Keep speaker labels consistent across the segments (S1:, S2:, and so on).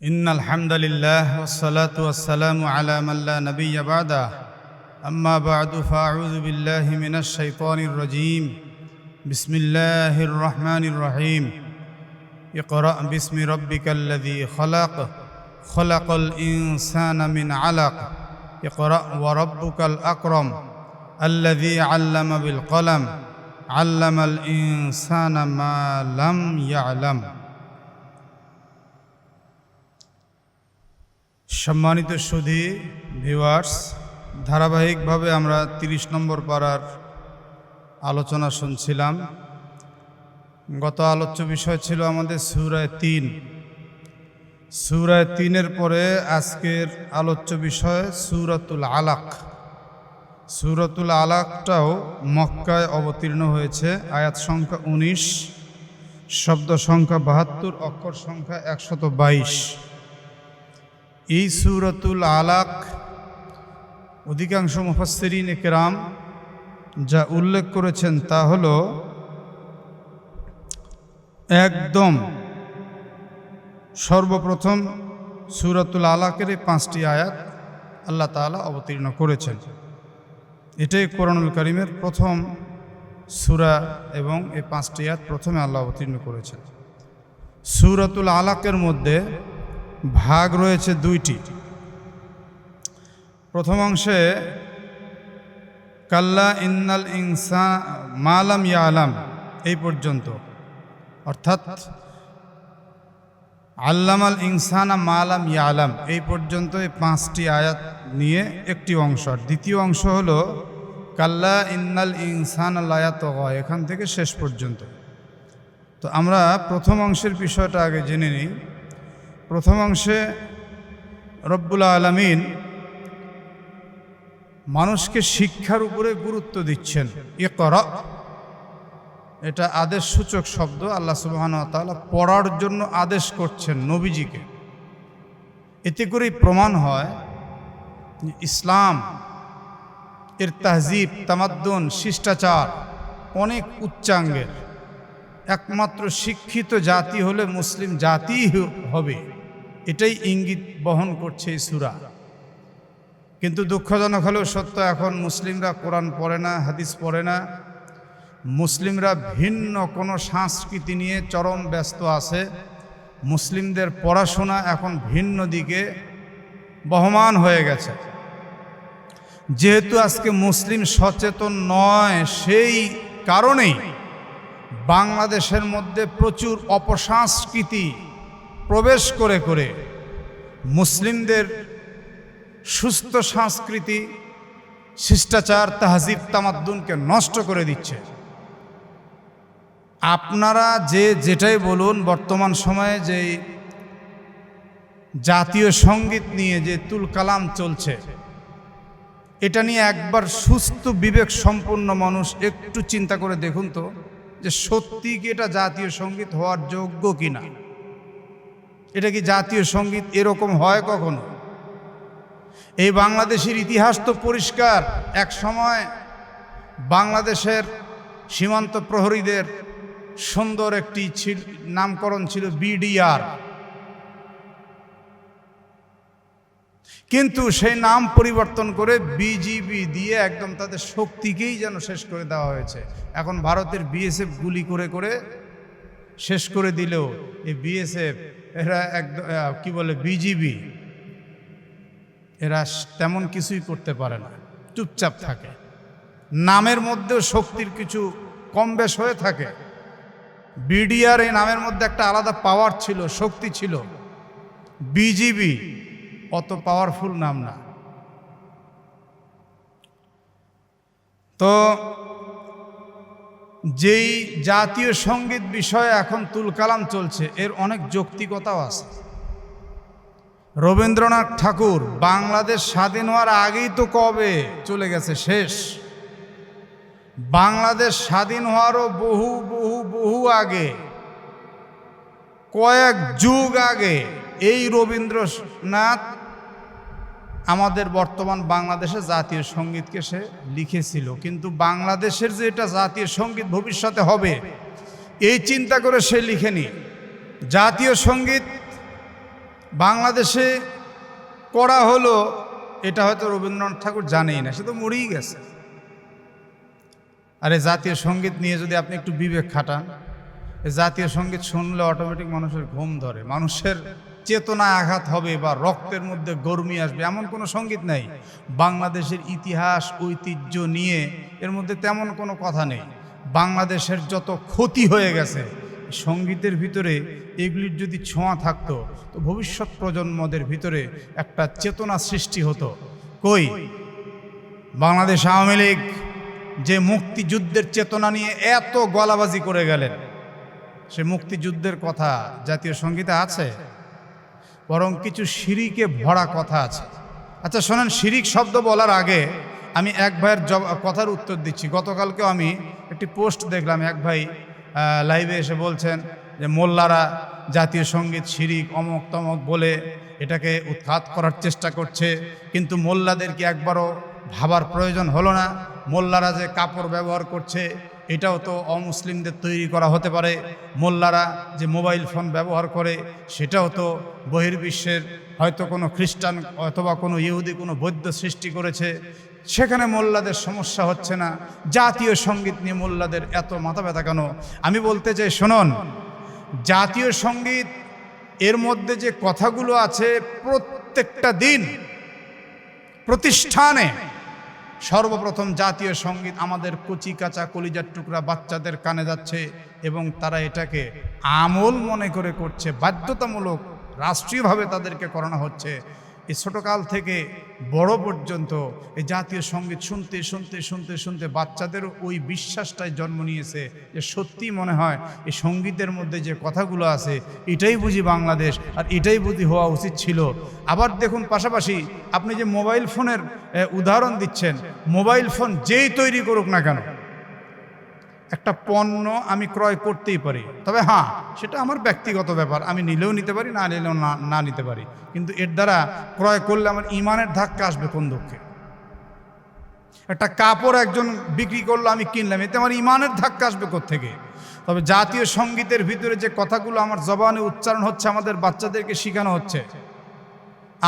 S1: إن الحمد لله والصلاة والسلام على من لا نبي بعده أما بعد فأعوذ بالله من الشيطان الرجيم بسم الله الرحمن الرحيم اقرأ باسم ربك الذي خلق خلق الإنسان من علق اقرأ وربك الأكرم الذي علم بالقلم علم الإنسان ما لم يعلم। সম্মানিত সুধী ভিউয়ার্স, ধারাবাহিকভাবে আমরা 30 নম্বর পারার আলোচনা শুনছিলাম। গত আলোচ্য বিষয় ছিল আমাদের সূরা 3। সূরা 3-এর পরে আজকের আলোচ্য বিষয় সূরাতুল আলাক। সূরাতুল আলাকটাও মক্কায় অবতীর্ণ হয়েছে। আয়াত সংখ্যা 19, শব্দ সংখ্যা 72, অক্ষর সংখ্যা 122। এই সূরাতুল আলাক অধিকাংশ মুফাসসিরিন কেরাম যা উল্লেখ করেছেন তা হলো একদম সর্বপ্রথম সূরাতুল আলাকের 5টি আয়াত আল্লাহ তাআলা অবতীর্ণ করেছেন। এটাই কোরআনুল কারীমের প্রথম সূরা এবং এই 5টি আয়াত প্রথমে আল্লাহ অবতীর্ণ করেছেন। সূরাতুল আলাকের মধ্যে ভাগ রয়েছে 2টি। প্রথম অংশে কাল্লা ইন্নাল ইনসান মা লাম ইয়ালাম এই পর্যন্ত, অর্থাৎ আল্লামাল ইনসানা মা লাম ইয়ালাম এই পর্যন্ত এই 5টি আয়াত নিয়ে একটি অংশ। আর দ্বিতীয় অংশ হলো কাল্লা ইন্নাল ইনসানা লা ইয়াতগা, এখান থেকে শেষ পর্যন্ত। তো আমরা প্রথম অংশের বিষয়টা আগে জেনে নিই। প্রথম অংশে রব্বুল আলামিন মানুষকে শিক্ষার উপরে গুরুত্ব দিচ্ছেন। ইকরা, এটা আদেশ সূচক শব্দ। আল্লাহ সুবহানাহু ওয়া তাআলা পড়ার জন্য আদেশ করছেন নবীজিকে। এতে করেই প্রমাণ হয় ইসলাম এর তাহজিব, তামাদ্দুন, শিষ্টাচার অনেক উচ্চাঙ্গের। একমাত্র শিক্ষিত জাতি হলে মুসলিম জাতিই হবে, এটাই ইঙ্গিত বহন করছে এই সূরা। কিন্তু দুঃখজনক হলেও সত্য, এখন মুসলিমরা কোরআন পড়ে না, হাদিস পড়ে না। মুসলিমরা ভিন্ন কোনো সংস্কৃতি নিয়ে চরম ব্যস্ত আছে। মুসলিমদের পড়াশোনা এখন ভিন্ন দিকে বহমান হয়ে গেছে। যেহেতু আজকে মুসলিম সচেতন নয়, সেই কারণেই বাংলাদেশের মধ্যে প্রচুর অপসংস্কৃতি প্রবেশ করে করে মুসলিমদের সুস্থ সংস্কৃতি, শিষ্টাচার, তাহজিব, তামাদ্দুনকে নষ্ট করে দিচ্ছে। আপনারা যেটাই বলুন, বর্তমান সময়ে যে জাতীয় সঙ্গীত নিয়ে যে তুল কালাম চলছে, এটা নিয়ে একবার সুস্থ বিবেক সম্পন্ন মানুষ একটু চিন্তা করে দেখুন তো, যে সত্যি কি এটা জাতীয় সঙ্গীত হওয়ার যোগ্য কিনা। এটা কি জাতীয় সঙ্গীত এরকম হয় কখনো? এই বাংলাদেশের ইতিহাস তো পরিষ্কার। এক সময় বাংলাদেশের সীমান্ত প্রহরীদের সুন্দর একটি নামকরণ ছিল বিডিআর, কিন্তু সেই নাম পরিবর্তন করে বিজিবি দিয়ে একদম তাদের শক্তিকেই যেন শেষ করে দেওয়া হয়েছে। এখন ভারতের বিএসএফ গুলি করে করে শেষ করে দিলেও এই বিএসএফ এরা একদম কি বলে বিজিবি, এরা তেমন কিছুই করতে পারে না, চুপচাপ থাকে। নামের মধ্যেও শক্তির কিছু কম বেশ হয়ে থাকে। বিডিআর এই নামের মধ্যে একটা আলাদা পাওয়ার ছিল, শক্তি ছিল। বিজিবি অত পাওয়ারফুল নাম না। তো যেই জাতীয় সঙ্গীত বিষয়ে এখন তুলকালাম চলছে, এর অনেক যৌক্তিকতাও আছে। রবীন্দ্রনাথ ঠাকুর বাংলাদেশ স্বাধীন হওয়ার আগেই তো কবে চলে গেছে, শেষ। বাংলাদেশ স্বাধীন হওয়ারও বহু বহু বহু আগে, কয়েক যুগ আগে এই রবীন্দ্রনাথ আমাদের বর্তমান বাংলাদেশের জাতীয় সঙ্গীতকে সে লিখেছিল। কিন্তু বাংলাদেশের যে এটা জাতীয় সঙ্গীত ভবিষ্যতে হবে, এই চিন্তা করে সে লিখেনি। জাতীয় সঙ্গীত বাংলাদেশে করা হলো, এটা হয়তো রবীন্দ্রনাথ ঠাকুর জানেই না, সে তো মরেই গেছে। আর এই জাতীয় সঙ্গীত নিয়ে যদি আপনি একটু বিবেক খাটান, এই জাতীয় সঙ্গীত শুনলে অটোমেটিক মানুষের ঘুম ধরে, মানুষের চেতনায় আঘাত হবে বা রক্তের মধ্যে গরমি আসবে, এমন কোনো সঙ্গীত নেই। বাংলাদেশের ইতিহাস ঐতিহ্য নিয়ে এর মধ্যে তেমন কোনো কথা নেই। বাংলাদেশের যত ক্ষতি হয়ে গেছে সঙ্গীতের ভিতরে, এগুলির যদি ছোঁয়া থাকতো তো ভবিষ্যৎ প্রজন্মদের ভিতরে একটা চেতনা সৃষ্টি হতো। কই, বাংলাদেশ আওয়ামী লীগ যে মুক্তিযুদ্ধের চেতনা নিয়ে এত গলাবাজি করে গেলেন, সে মুক্তিযুদ্ধের কথা জাতীয় সঙ্গীতে আছে? বরং কিছু শিরিকে ভরা কথা আছে। আচ্ছা শোনেন, শিরিক শব্দ বলার আগে আমি এক ভাইয়ের কথার উত্তর দিচ্ছি। গতকালকেও আমি একটি পোস্ট দেখলাম, এক ভাই লাইভে এসে বলছেন যে মোল্লারা জাতীয় সঙ্গীত শিরিক অমক তমক বলে এটাকে উৎখাত করার চেষ্টা করছে, কিন্তু মোল্লাদেরকে একবারও ভাবার প্রয়োজন হলো না। মোল্লারা যে কাপড় ব্যবহার করছে এটাও তো অমুসলিমদের তৈরি করা হতে পারে। মোল্লারা যে মোবাইল ফোন ব্যবহার করে সেটাও তো বহির্বিশ্বের হয়তো কোনো খ্রিস্টান অথবা কোনো ইহুদি কোনো বৌদ্ধ সৃষ্টি করেছে, সেখানে মোল্লাদের সমস্যা হচ্ছে না। জাতীয় সঙ্গীত নিয়ে মোল্লাদের এত মাথা ব্যথা কেন? আমি বলতে চাই, শুনুন, জাতীয় সঙ্গীত এর মধ্যে যে কথাগুলো আছে, প্রত্যেকটা দিন প্রতিষ্ঠানে সর্বপ্রথম জাতীয় সঙ্গীত আমাদের কচি কাঁচা কলিজার টুকরা বাচ্চাদের কানে যাচ্ছে এবং তারা এটাকে আমল মনে করে করছে, বাধ্যতামূলক রাষ্ট্রীয়ভাবে তাদেরকে করানো হচ্ছে। এই ছোটকাল থেকে বড় পর্যন্ত এই জাতীয় সঙ্গীত শুনতে শুনতে শুনতে শুনতে বাচ্চাদের ওই বিশ্বাসটাই জন্ম নিয়েছে যে সত্যি মনে হয় এই সঙ্গীতের মধ্যে যে কথাগুলো আছে এটাই বুঝি বাংলাদেশ, আর এটাই বুঝি হওয়া উচিত ছিল। আবার দেখুন, পাশাপাশি আপনি যে মোবাইল ফোনের উদাহরণ দিচ্ছেন, মোবাইল ফোন যেই তৈরি করুক না কেন, একটা পণ্য আমি ক্রয় করতেই পারি, তবে হ্যাঁ সেটা আমার ব্যক্তিগত ব্যাপার, আমি নিলেও নিতে পারি, না নিলেও না নিতে পারি, কিন্তু এর দ্বারা ক্রয় করলে আমার ইমানের ধাক্কা আসবে কোন দুঃখে? একটা কাপড় একজন বিক্রি করলো, আমি কিনলাম, এতে আমার ইমানের ধাক্কা আসবে কোত্থেকে? তবে জাতীয় সঙ্গীতের ভিতরে যে কথাগুলো আমার জবানে উচ্চারণ হচ্ছে, আমাদের বাচ্চাদেরকে শেখানো হচ্ছে,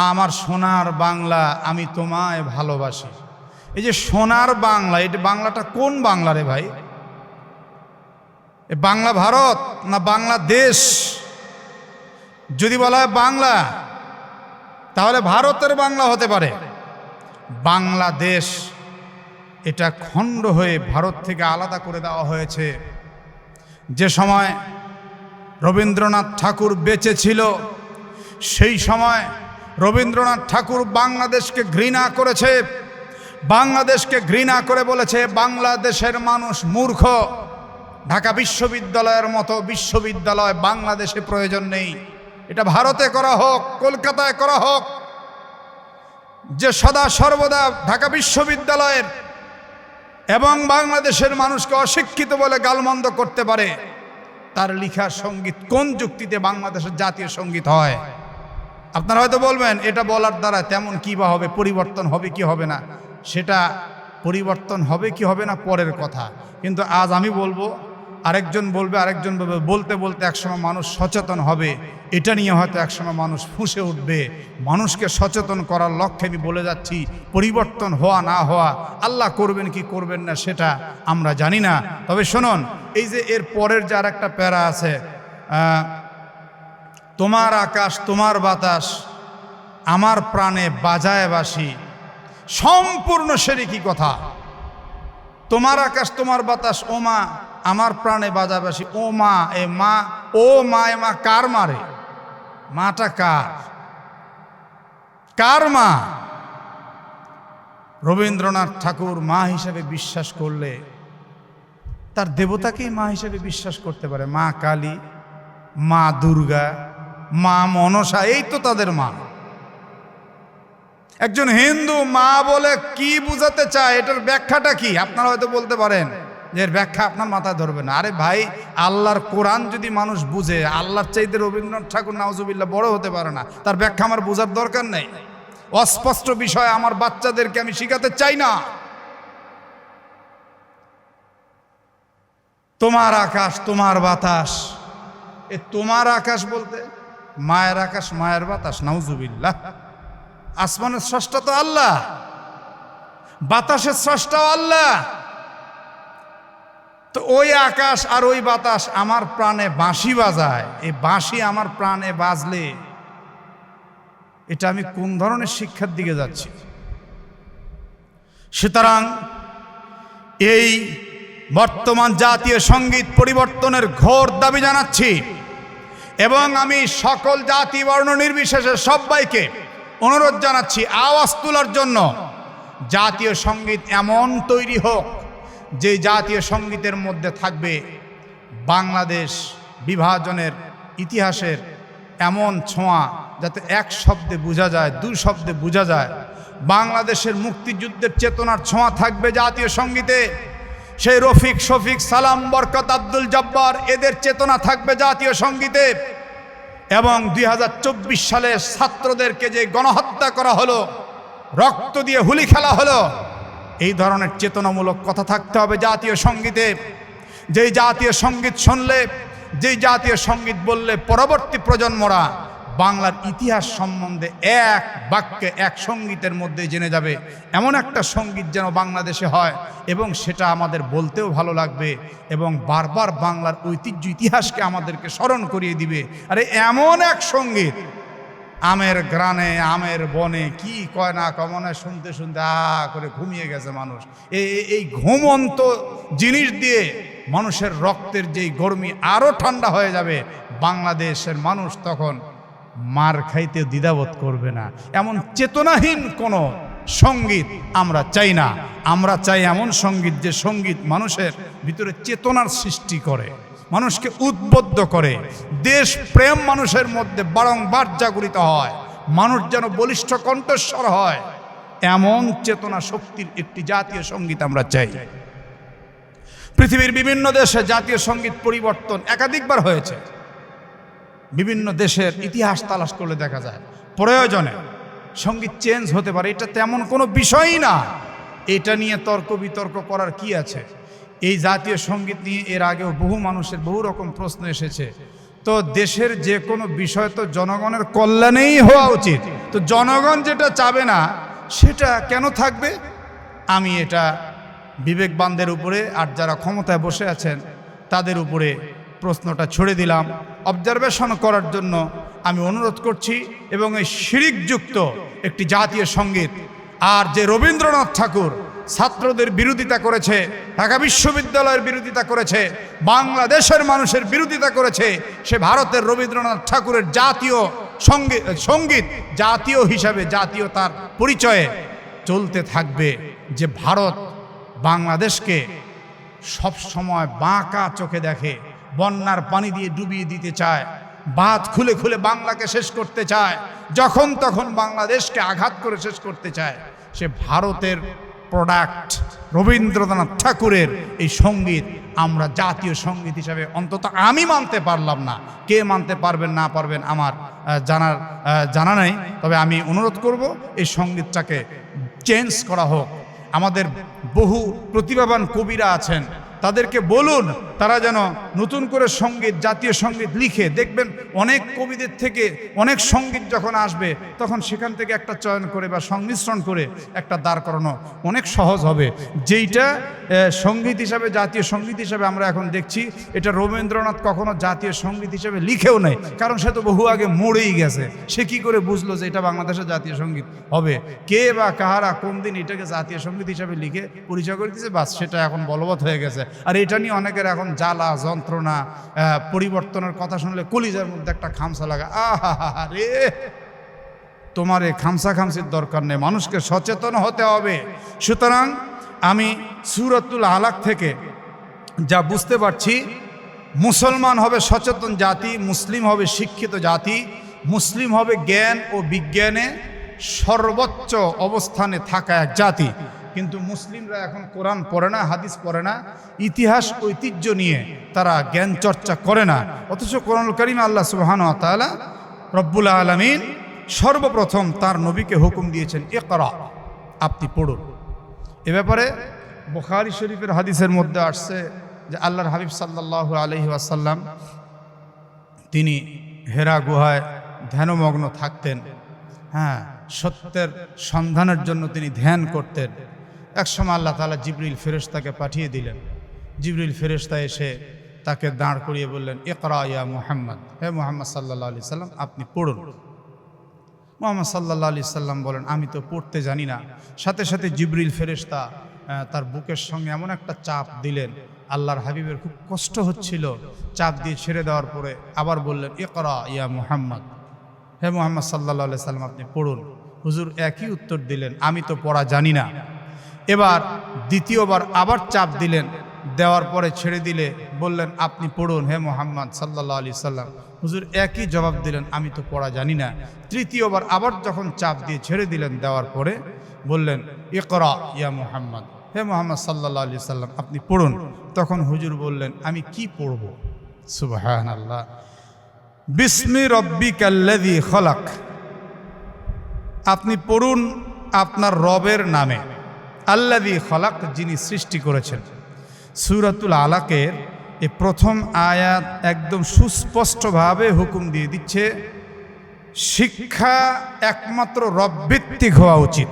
S1: আমার সোনার বাংলা আমি তোমায় ভালোবাসি। এই যে সোনার বাংলা, এটা বাংলাটা কোন বাংলা রে ভাই? বাংলা ভারত না বাংলাদেশ? যদি বলা হয় বাংলা, তাহলে ভারতের বাংলা হতে পারে। বাংলাদেশ এটা খণ্ড হয়ে ভারত থেকে আলাদা করে দেওয়া হয়েছে। যে সময় রবীন্দ্রনাথ ঠাকুর বেঁচে ছিল, সেই সময় রবীন্দ্রনাথ ঠাকুর বাংলাদেশকে ঘৃণা করেছে, বাংলাদেশকে ঘৃণা করে বলেছে বাংলাদেশের মানুষ মূর্খ, ঢাকা বিশ্ববিদ্যালয়ের মতো বিশ্ববিদ্যালয় বাংলাদেশে প্রয়োজন নেই, এটা ভারতে করা হোক, কলকাতায় করা হোক। যে সদা সর্বদা ঢাকা বিশ্ববিদ্যালয়ের এবং বাংলাদেশের মানুষকে অশিক্ষিত বলে গালমন্দ করতে পারে, তার লেখা সঙ্গীত কোন যুক্তিতে বাংলাদেশের জাতীয় সঙ্গীত হয়? আপনারা হয়তো বলবেন এটা বলার দ্বারা তেমন কি বা হবে, পরিবর্তন হবে কি হবে না, সেটা পরিবর্তন হবে কি হবে না পরের কথা। কিন্তু আজ আমি বলবো, আরেকজন বলবে, আরেকজন বলবে, বলতে বলতে একসময় মানুষ সচেতন হবে, এটা নিয়ে হয়তো একসময় মানুষ ফুঁসে উঠবে। মানুষকে সচেতন করার লক্ষ্যে আমি বলে যাচ্ছি, পরিবর্তন হওয়া না হওয়া আল্লাহ করবেন কি করবেন না সেটা আমরা জানি না। তবে শুনুন, এই যে এর পরের যে আর একটা প্যারা আছে, তোমার আকাশ তোমার বাতাস আমার প্রাণে বাজায় বাঁশি, সম্পূর্ণ সেরিকি কথা। তোমার আকাশ তোমার বাতাস ও মা আমার প্রাণে বাজায় বাঁশি, ও মা এ মা, ও মা এ মা কার মারে? মাটা কার? কার মা? রবীন্দ্রনাথ ঠাকুর মা হিসেবে বিশ্বাস করলে তার দেবতাকেই মা হিসেবে বিশ্বাস করতে পারে। মা কালী, মা দুর্গা, মা মনসা, এই তো তাদের মা। একজন হিন্দু মা বলে কি বুঝাতে চায়, এটার ব্যাখ্যাটা কি? আপনারা হয়তো বলতে পারেন যে এর ব্যাখ্যা আপনার মাথায় ধরবে না। আরে ভাই, আল্লাহর কোরআন যদি মানুষ বুঝে, আল্লাহর চাইতে রবীন্দ্রনাথ ঠাকুর নাউজুবিল্লাহ বড় হতে পারে না, তার ব্যাখ্যা আমার বোঝার দরকার নেই। অস্পষ্ট বিষয় আমার বাচ্চাদেরকে আমি শিখাতে চাই না। তোমার আকাশ তোমার বাতাস, এ তোমার আকাশ বলতে মায়ের আকাশ মায়ের বাতাস, নাউজুবিল্লাহ। আসমানের স্রষ্টা তো আল্লাহ, বাতাসের স্রষ্টাও আল্লাহ। তো ওই আকাশ আর ওই বাতাস আমার প্রাণে বাঁশি বাজায়, এই বাঁশি আমার প্রাণে বাজলে এটা আমি কোন ধরনের শিক্ষার দিকে যাচ্ছি? সুতরাং এই বর্তমান জাতীয় সঙ্গীত পরিবর্তনের ঘোর দাবি জানাচ্ছি এবং আমি সকল জাতি বর্ণ নির্বিশেষে সবাইকে অনুরোধ জানাচ্ছি আওয়াজ তোলার জন্য। জাতীয় সঙ্গীত এমন তৈরি হোক যে জাতীয় সঙ্গীতের মধ্যে থাকবে বাংলাদেশ বিভাজনের ইতিহাসের এমন ছোঁয়া, যাতে এক শব্দে বোঝা যায়, দুই শব্দে বোঝা যায়। বাংলাদেশের মুক্তিযুদ্ধের চেতনার ছোঁয়া থাকবে জাতীয় সঙ্গীতে। সেই রফিক, শফিক, সালাম, বরকত, আব্দুল জব্বার এদের চেতনা থাকবে জাতীয় সঙ্গীতে। এবং 2024 সালে ছাত্রদেরকে যে গণহত্যা করা হলো, রক্ত দিয়ে হুলি খেলা হলো, এই ধরনের চেতনামূলক কথা থাকতে হবে জাতীয় সঙ্গীতে। যেই জাতীয় সঙ্গীত শুনলে, যেই জাতীয় সঙ্গীত বললে পরবর্তী প্রজন্মরা বাংলার ইতিহাস সম্বন্ধে এক বাক্যে এক সঙ্গীতের মধ্যে জেনে যাবে, এমন একটা সঙ্গীত যেন বাংলাদেশে হয় এবং সেটা আমাদের বলতেও ভালো লাগবে এবং বারবার বাংলার ঐতিহ্য ইতিহাসকে আমাদেরকে স্মরণ করিয়ে দিবে। আরে এমন এক সঙ্গীত, আমের গ্রানে আমের বনে কি কয় না কমনে শুনতে শুনতে করে ঘুমিয়ে গেছে মানুষ। এই ঘুমন্ত জিনিস দিয়ে মানুষের রক্তের যেই গরমি আরও ঠান্ডা হয়ে যাবে। বাংলাদেশের মানুষ তখন মার খাইতে দ্বিধাবোধ করবে না। এমন চেতনাহীন কোনো সঙ্গীত আমরা চাই না। আমরা চাই এমন সঙ্গীত যে সঙ্গীত মানুষের ভিতরে চেতনার সৃষ্টি করে, মানুষকে উদ্বুদ্ধ করে, দেশ প্রেম মানুষের মধ্যে বারংবার জাগরিত হয়, মানুষ যেন বলিষ্ঠ কণ্ঠস্বর হয়। এমন চেতনা শক্তির একটি জাতীয় সঙ্গীত আমরা চাই। পৃথিবীর বিভিন্ন দেশে জাতীয় সঙ্গীত পরিবর্তন একাধিকবার হয়েছে। বিভিন্ন দেশের ইতিহাস তালাশ করলে দেখা যায় প্রয়োজনে সঙ্গীত চেঞ্জ হতে পারে, এটা তেমন কোনো বিষয়ই না। এটা নিয়ে তর্ক বিতর্ক করার কি আছে? এই জাতীয় সঙ্গীত নিয়ে এর আগেও বহু মানুষের বহু রকম প্রশ্ন এসেছে। তো দেশের যে কোনো বিষয় তো জনগণের কল্যাণেই হওয়া উচিত। তো জনগণ যেটা চাবে না সেটা কেন থাকবে? আমি এটা বিবেকবানদের উপরে আর যারা ক্ষমতায় বসে আছেন তাদের উপরে প্রশ্নটা ছড়ে দিলাম অবজারভেশন করার জন্য। আমি অনুরোধ করছি এবং এই শিরিকযুক্ত একটি জাতীয় সঙ্গীত, আর যে রবীন্দ্রনাথ ঠাকুর ছাত্রদের বিরোধিতা করেছে, ঢাকা বিশ্ববিদ্যালয়ের বিরোধিতা করেছে, বাংলাদেশের মানুষের বিরোধিতা করেছে, সে ভারতের রবীন্দ্রনাথ ঠাকুরের জাতীয় সঙ্গীত জাতীয় হিসাবে জাতীয়তার পরিচয়ে চলতে থাকবে। যে ভারত বাংলাদেশকে সব সময় বাঁকা চোখে দেখে, বন্যার পানি দিয়ে ডুবিয়ে দিতে চায়, বাঁধ খুলে খুলে বাংলাকে শেষ করতে চায়, যখন তখন বাংলাদেশকে আঘাত করে শেষ করতে চায়, সে ভারতের প্রোডাক্ট রবীন্দ্রনাথ ঠাকুরের এই সঙ্গীত আমরা জাতীয় সঙ্গীত হিসাবে অন্তত আমি মানতে পারলাম না। কে মানতে পারবেন না পারবেন আমার জানা নেই, তবে আমি অনুরোধ করব এই সঙ্গীতটাকে চেঞ্জ করা হোক। আমাদের বহু প্রতিভাবান কবিরা আছেন, তাদেরকে বলুন তারা যেন নতুন করে সঙ্গীত, জাতীয় সঙ্গীত লিখে। দেখবেন অনেক কবিদের থেকে অনেক সঙ্গীত যখন আসবে তখন সেখান থেকে একটা চয়ন করে বা সংমিশ্রণ করে একটা দাঁড় করানো অনেক সহজ হবে। যেইটা সঙ্গীত হিসাবে, জাতীয় সঙ্গীত হিসাবে আমরা এখন দেখছি, এটা রবীন্দ্রনাথ কখনো জাতীয় সঙ্গীত হিসাবে লিখেও নেই, কারণ সে তো বহু আগে মরেই গেছে। সে কি করে বুঝলো যে এটা বাংলাদেশের জাতীয় সঙ্গীত হবে? কে বা কাহারা কোন দিন এটাকে জাতীয় সঙ্গীত হিসাবে লিখে পরিচয় করে দিয়েছে, বাস সেটা এখন বলবৎ হয়ে গেছে। আর এটা নিয়ে অনেকের এখন জ্বালা যন্ত্রণা, পরিবর্তনের কথা শুনলে কলিজার মধ্যে একটা খামসা লাগা। আহা রে, তোমার এই খামসা খামসির দরকার নেই, মানুষকে সচেতন হতে হবে। সুতরাং আমি সূরাতুল আলাক থেকে যা বুঝতে পারছি, মুসলমান হবে সচেতন জাতি, মুসলিম হবে শিক্ষিত জাতি, মুসলিম হবে জ্ঞান ও বিজ্ঞানে সর্বোচ্চ অবস্থানে থাকা এক জাতি। কিন্তু মুসলিমরা এখন কোরআন পড়ে না, হাদিস পড়ে না, ইতিহাস ঐতিহ্য নিয়ে তারা জ্ঞান চর্চা করে না। অথচ কোরআনুল কারীমে আল্লাহ সুবহানাহু ওয়া তাআলা রব্বুল আলামিন সর্বপ্রথম তার নবীকে হুকুম দিয়েছেন, ইকরা, আপনি পড়ুন। এ ব্যাপারে বুখারী শরীফের হাদিসের মধ্যে আসছে যে আল্লাহর হাবিব সাল্লাল্লাহু আলাইহি ওয়াসাল্লাম তিনি হেরা গুহায় ধ্যানমগ্ন থাকতেন। হ্যাঁ, সত্যের সন্ধানের জন্য তিনি ধ্যান করতেন। একসময় আল্লাহ তাআলা জিবরিল ফেরেশতাকে পাঠিয়ে দিলেন। জিবরিল ফেরেশতা এসে তাকে দাঁড় করিয়ে বললেন, ইকরা ইয়া মুহাম্মদ, হে মুহাম্মদ সাল্লাল্লাহু আলাইহি সাল্লাম আপনি পড়ুন। মুহাম্মদ সাল্লাল্লাহু আলাইহি সাল্লাম বলেন, আমি তো পড়তে জানি না। সাথে সাথে জিবরিল ফেরেশতা তার বুকের সঙ্গে এমন একটা চাপ দিলেন, আল্লাহর হাবিবের খুব কষ্ট হচ্ছিল। চাপ দিয়ে ছেড়ে দেওয়ার পরে আবার বললেন, ইকরা ইয়া মুহাম্মদ, হে মুহাম্মদ সাল্লাল্লাহু আলাইহি সাল্লাম আপনি পড়ুন। হুজুর একই উত্তর দিলেন, আমি তো পড়া জানি না। এবার দ্বিতীয়বার আবার চাপ দিলেন, দেওয়ার পরে ছেড়ে দিলে বললেন, আপনি পড়ুন হে মুহাম্মদ সাল্লাল্লাহু আলাইহি সাল্লাম। হুজুর একই জবাব দিলেন, আমি তো পড়া জানি না। তৃতীয়বার আবার যখন চাপ দিয়ে ছেড়ে দিলেন, দেওয়ার পরে বললেন, ইকরা ইয়া মুহাম্মদ, হে মুহাম্মদ সাল্লাল্লাহু আলাইহি সাল্লাম আপনি পড়ুন। তখন হুজুর বললেন, আমি কি পড়ব? সুবহানাল্লাহ। বিসমি রব্বিকাল্লাযী খলাক, আপনি পড়ুন আপনার রবের নামে। আল্লাযী খলাক, যিনি সৃষ্টি করেছেন। সূরাতুল আলাকের এই প্রথম আয়াত একদম সুস্পষ্টভাবে হুকুম দিয়ে দিচ্ছে, শিক্ষা একমাত্র রবভিত্তিক হওয়া উচিত।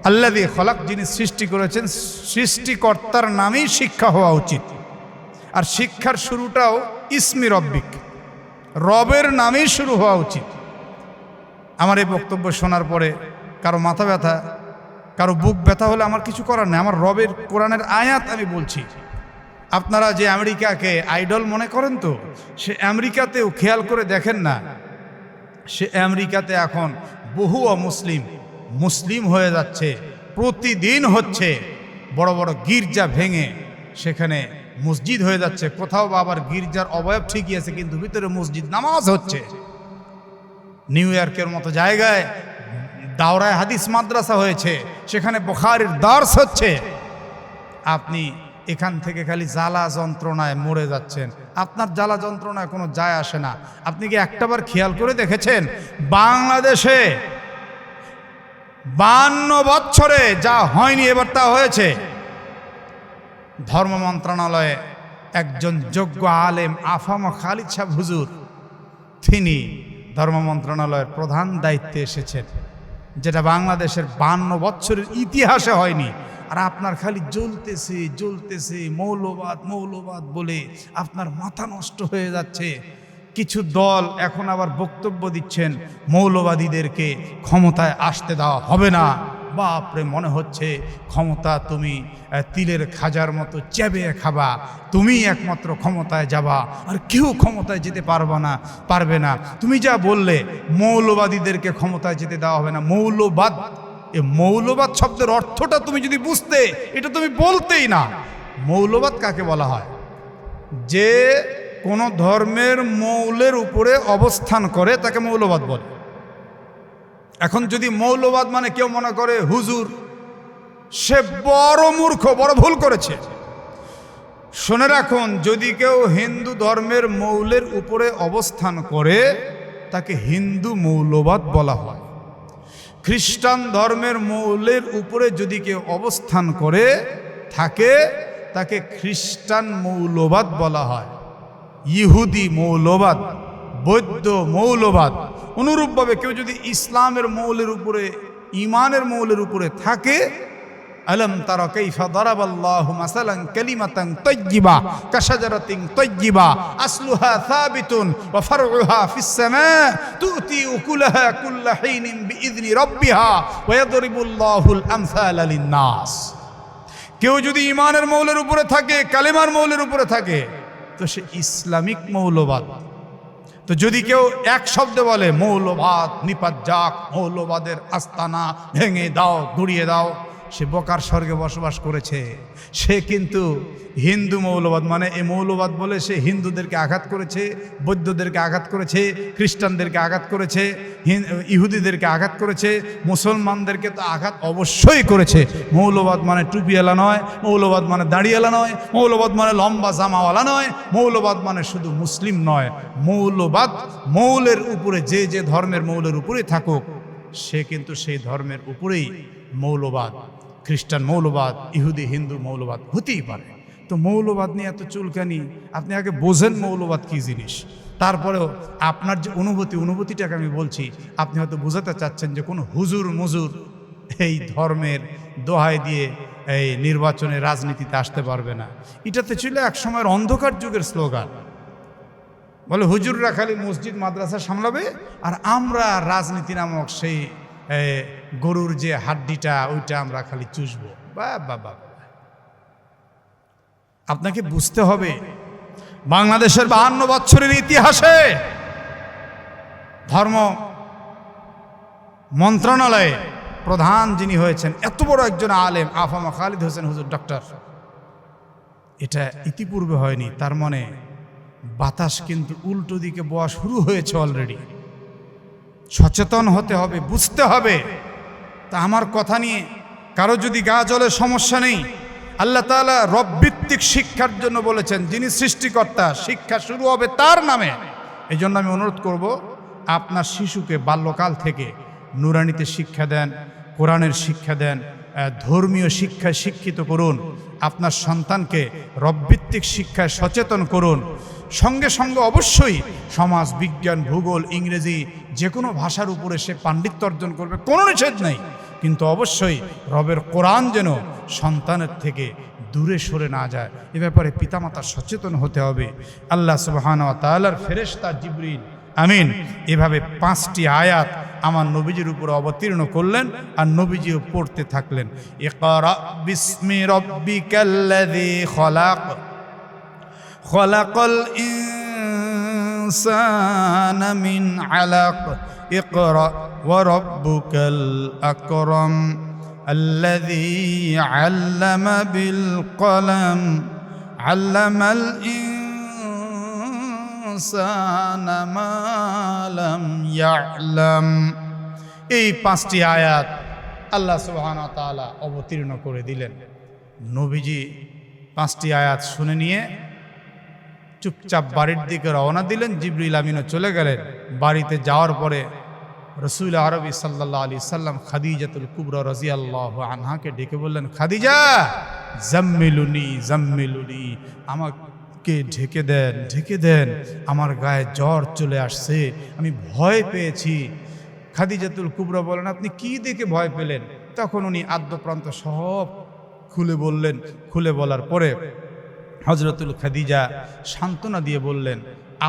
S1: আল্লাযী খলাক, যিনি সৃষ্টি করেছেন, সৃষ্টিকর্তার নামেই শিক্ষা হওয়া উচিত। আর শিক্ষার শুরুটাও ইসমি রব্বিক, রবের নামেই শুরু হওয়া উচিত। আমার এই বক্তব্য শোনার পরে কারো মাথা ব্যথা, কারো বুক ব্যথা হলে আমার কিছু করার নেই। আমার রবের কোরআনের আয়াত আমি বলছি। আপনারা যে আমেরিকাকে আইডল মনে করেন, তো সে আমেরিকাতেও খেয়াল করে দেখেন না, সে আমেরিকাতে এখন বহু অমুসলিম মুসলিম হয়ে যাচ্ছে, প্রতিদিন হচ্ছে। বড় বড় গির্জা ভেঙে সেখানে মসজিদ হয়ে যাচ্ছে। কোথাও বা আবার গির্জার অবয়ব ঠিকই আছে, কিন্তু ভিতরে মসজিদ, নামাজ হচ্ছে। নিউ ইয়র্কের মতো জায়গায় দাওরায়ে হাদিস মাদ্রাসা হয়েছে, সেখানে বুখারীর দার্স হচ্ছে। আপনি এখান থেকে খালি জ্বালা যন্ত্রণায় মরে যাচ্ছেন। আপনার জ্বালা যন্ত্রণায় কোনো যায় আসে না। আপনি কি একটাবার খেয়াল করে দেখেছেন, বাংলাদেশে 52 বছরে যা হয়নি এবার তা হয়েছে? ধর্ম মন্ত্রণালয়ে একজন যোগ্য আলেম আফামা খালিদ সাহেব হুজুর, তিনি ধর্ম মন্ত্রণালয়ের প্রধান দায়িত্বে এসেছেন, যেটা বাংলাদেশের 52 বছরের ইতিহাসে হয়নি। আর আপনার খালি জ্বলতেছে জ্বলতেছে মৌলবাদ মৌলবাদ বলে আপনার মাথা নষ্ট হয়ে যাচ্ছে। কিছু দল এখন আবার বক্তব্য দিচ্ছেন, মৌলবাদীদেরকে ক্ষমতায় আসতে দেওয়া হবে না। বাপরে, মনে হচ্ছে ক্ষমতা তুমি তিলের খাজার মতো চেবে খাবা, তুমি একমাত্র ক্ষমতায় যাবা, আর কেউ ক্ষমতায় যেতে পারবে না। তুমি যা বললে মৌলবাদীদেরকে ক্ষমতায় যেতে দেওয়া হবে না, মৌলবাদ, এ মৌলবাদ শব্দের অর্থটা তুমি যদি বুঝতে, এটা তুমি বলতেই না। মৌলবাদ কাকে বলা হয়? যে কোন ধর্মের মৌলের উপরে অবস্থান করে তাকে মৌলবাদ বলে। এখন যদি মৌলবাদ মানে কেউ মনে করে হুজুর, সে বড় মূর্খ, বড় ভুল করেছে। শুনে রাখুন, যদি কেউ হিন্দু ধর্মের মৌলের উপরে অবস্থান করে তাকে হিন্দু মৌলবাদ বলা হয়। খ্রিস্টান ধর্মের মৌলের উপরে যদি কেউ অবস্থান করে থাকে তাকে খ্রিস্টান মৌলবাদ বলা হয়। ইহুদি মৌলবাদ, বৌদ্ধ মৌলবাদ। অনুরূপভাবে কেউ যদি ইসলামের মৌলের উপরে, ঈমানের মৌলের উপরে থাকে, আলম তারা কাইফা দারাবাল্লাহু মাসালান কালিমাতান তাইয়্যিবা কাশাজারাতিন তাইয়্যিবা আসলুহা সাবিতুন ওয়া ফারউহা ফিস সামা তুতি উকুলাহা কুল্লা হিনিন বিইذনি রাব্বিহা ওয়া ইয়াদরিবুল্লাহুল আমসালা লিন-নাস। কেউ যদি ঈমানের মৌলের উপরে থাকে, কালিমার মৌলের উপরে থাকে, তো সে ইসলামিক মৌলবাদ। তো যদি কেউ এক শব্দে বলে মৌলবাদ নিপাত যাক, মৌলবাদের আস্তানা ভেঙে দাও, গুড়িয়ে দাও, সে বোকার স্বর্গে বসবাস করেছে। সে কিন্তু হিন্দু মৌলবাদ, মানে এই মৌলবাদ বলে সে হিন্দুদেরকে আঘাত করেছে, বৌদ্ধদেরকে আঘাত করেছে, খ্রিস্টানদেরকে আঘাত করেছে, ইহুদিদেরকে আঘাত করেছে, মুসলমানদেরকে তো আঘাত অবশ্যই করেছে। মৌলবাদ মানে টুপিওয়ালা নয়, মৌলবাদ মানে দাড়িওয়ালা নয়, মৌলবাদ মানে লম্বা জামাওয়ালা নয়, মৌলবাদ মানে শুধু মুসলিম নয়। মৌলবাদ মৌলের উপরে, যে যে ধর্মের মৌলের উপরে থাকুক, সে কিন্তু সেই ধর্মের উপরেই মৌলবাদ। খ্রিস্টান মৌলবাদ, ইহুদি হিন্দু মৌলবাদ হতেই পারে। তো মৌলবাদ নিয়ে এত চুলকানি, আপনি আগে বোঝেন মৌলবাদ কি জিনিস। তারপরেও আপনার যে অনুভূতিটাকে আমি বলছি, আপনি হয়তো বোঝাতে চাচ্ছেন যে কোনো হুজুর মুজুর এই ধর্মের দোহাই দিয়ে এই নির্বাচনে রাজনীতিতে আসতে পারবে না। এটাতে ছিল এক সময়ের অন্ধকার যুগের স্লোগান। বলে হুজুররা খালি মসজিদ মাদ্রাসা সামলাবে আর আমরা রাজনীতি নামক সেই গরুর যে হাড্ডিটা ওইটা আমরা খালি চুষবো। বাবা, আপনাকে বুঝতে হবে বাংলাদেশের 52 বছরের ইতিহাসে ধর্ম মন্ত্রণালয়ে প্রধান যিনি হয়েছেন এত বড় একজন আলেম আফামা খালিদ হোসেন হুজুর ডক্টর, এটা ইতিপূর্বে হয়নি। তার মানে বাতাস কিন্তু উল্টো দিকে বওয়া শুরু হয়েছে অলরেডি। সচেতন হতে হবে, বুঝতে হবে। তা আমার কথা নিয়ে কারো যদি গা জ্বলে সমস্যা নেই। আল্লাহ তাআলা রব ভিত্তিক শিক্ষার জন্য বলেছেন, যিনি সৃষ্টিকর্তা, শিক্ষা শুরু হবে তার নামে। এই জন্য আমি অনুরোধ করব, আপনার শিশুকে বাল্যকাল থেকে নুরানিতে শিক্ষা দেন, কোরআনের শিক্ষা দেন, ধর্মীয় শিক্ষায় শিক্ষিত করুন। আপনার সন্তানকে রবভিত্তিক শিক্ষায় সচেতন করুন। সঙ্গে সঙ্গে অবশ্যই সমাজ বিজ্ঞান, ভূগোল, ইংরেজি যে কোনো ভাষার উপরে সে পাণ্ডিত্য অর্জন করবে, কোনো নিষেধ নেই। কিন্তু অবশ্যই রবের কোরআন যেন সন্তানের থেকে দূরে সরে না যায়, এ ব্যাপারে পিতামাতা সচেতন হতে হবে। আল্লাহ সুবহানাহু ওয়া তাআলার ফেরেশতা জিবরিল আমিন এভাবে 5টি আয়াত আমার নবীজির উপর অবতীর্ণ করলেন আর নবীজিও পড়তে থাকলেন। ইকরা বিসমি রাব্বিকাল্লাযী খলাক, খলাকাল ইনসানা মিন আলাক, ইকরা ওয়া রাব্বুকাল আকরাম আল্লাযী আল্লামা বিল কলম আল্লামাল ইনসানা মা লাম ইয়ালাম। এই 5টি আয়াত আল্লাহ সুবহানাহু ওয়া তাআলা অবতীর্ণ করে দিলেন। নবীজি 5টি আয়াত শুনে নিয়ে চুপচাপ বাড়ির দিকে রওনা দিলেন। জিবরিল আমিনও চলে গেলেন। বাড়িতে যাওয়ার পরে রসুল আরবি সাল্লাল্লাহু আলাইহি সাল্লাম খাদিজাতুল কুবরা রাদিয়াল্লাহু আনহাকে ডেকে বললেন, খাদিজা জাম্মিলুনি জাম্মিলুনি, আমাকে ঢেকে দেন, ঢেকে দেন, আমার গায়ে জ্বর চলে আসছে, আমি ভয় পেয়েছি। খাদিজাতুল কুবরা বলেন, আপনি কি দেখে ভয় পেলেন? তখন উনি আদ্যপ্রান্ত সব খুলে বললেন। খুলে বলার পরে হযরতুল খাদিজা সান্ত্বনা দিয়ে বললেন,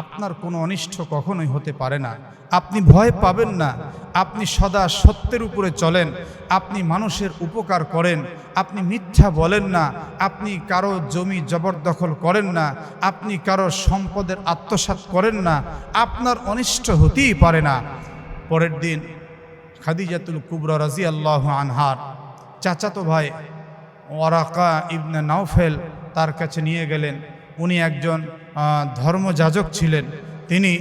S1: আপনার কোনো অনিষ্ট কখনোই হতে পারে না, আপনি ভয় পাবেন না, আপনি সদা সত্যের উপরে চলেন, আপনি মানুষের উপকার করেন, আপনি মিথ্যা বলেন না, আপনি কারো জমি জবরদখল করেন না, আপনি কারো সম্পদের আত্মসাৎ করেন না, আপনার অনিষ্ট হতেই পারে না। পরের দিন খাদিজাতুল কুবরা রাদিয়াল্লাহু আনহার চাচাতো ভাই ওয়ারাকা ইবনে নাওফেল তার কাছে নিয়ে গেলেন। উনি একজন ধর্মযাজক ছিলেন। তিনি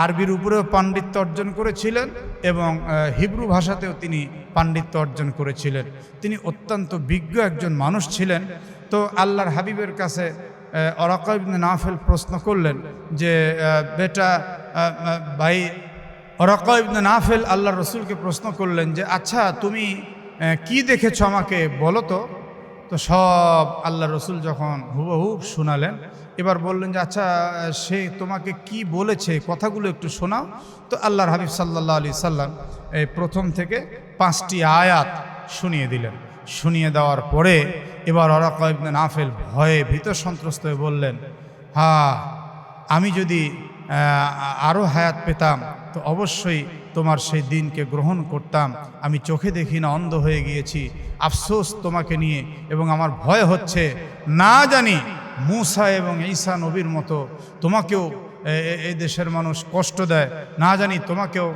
S1: আরবির উপরেও পাণ্ডিত্য অর্জন করেছিলেন এবং হিব্রু ভাষাতেও তিনি পাণ্ডিত্য অর্জন করেছিলেন। তিনি অত্যন্ত বিজ্ঞ একজন মানুষ ছিলেন। তো আল্লাহর হাবিবের কাছে ওয়ারাকা ইবনে নাওফেল প্রশ্ন করলেন যে, বেটা ভাই ওয়ারাকা ইবনে নাওফেল আল্লাহর রসুলকে প্রশ্ন করলেন যে, আচ্ছা তুমি কি দেখেছো আমাকে বলো তো। তো সব আল্লাহ রসুল যখন হুবহু শোনালেন, এবার বললেন যে, আচ্ছা সে তোমাকে কি বলেছে কথাগুলো একটু শোনাও। তো আল্লাহর হাবিব সাল্লাল্লাহু আলাইহি সাল্লাম এই প্রথম থেকে 5টি আয়াত শুনিয়ে দিলেন। শুনিয়ে দেওয়ার পরে এবার ওয়ারাকা ইবনে নাওফেল ভয়ে ভীত সন্ত্রস্ত হয়ে বললেন, হ্যাঁ আমি যদি আরও হায়াত পেতাম তো অবশ্যই তোমার সেই দিনকে গ্রহণ করতাম। আমি চোখে দেখি না, অন্ধ হয়ে গিয়েছি, আফসোস তোমাকে নিয়ে, এবং আমার ভয় হচ্ছে না জানি মূসা এবং ঈসা নবীর মতো তোমাকেও এই দেশের মানুষ কষ্ট দেয়, না জানি তোমাকেও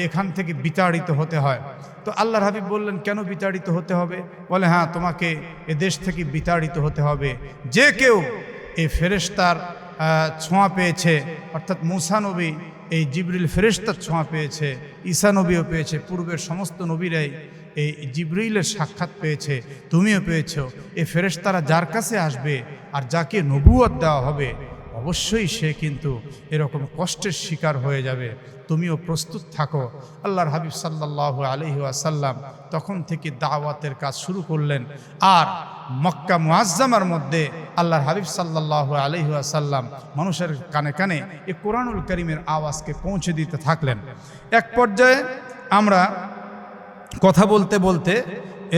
S1: এখান থেকে বিতাড়িত হতে হয়। তো আল্লাহর হাবিব বললেন, কেন বিতাড়িত হতে হবে? বলে, হ্যাঁ তোমাকে এ দেশ থেকে বিতাড়িত হতে হবে। যে কেউ এই ফেরেশতার ছোঁয়া পেয়েছে, অর্থাৎ মূসা নবী এই জিবরিল ফেরেশতার ছোঁয়া পেয়েছে, ঈসা নবীও পেয়েছে, পূর্বের সমস্ত নবীরাই এই জিবরিলের সাক্ষাৎ পেয়েছে, তুমিও পেয়েছো। এই ফেরেশতারা যার কাছে আসবে আর যাকে নবুয়ত দেওয়া হবে অবশ্যই সে কিন্তু এরকম কষ্টের শিকার হয়ে যাবে, তুমিও প্রস্তুত থাকো। আল্লাহর হাবিব সাল্লাল্লাহু আলাইহি ওয়াসাল্লাম তখন থেকে দাওয়াতের কাজ শুরু করলেন। আর মক্কা মুআজ্জামার মধ্যে আল্লাহর হাবিব সাল্লাল্লাহু আলাইহি ওয়াসাল্লাম মানুষের কানে কানে এই কোরআনুল কারীমের আওয়াজকে পৌঁছে দিতে থাকলেন। এক পর্যায়ে আমরা কথা বলতে বলতে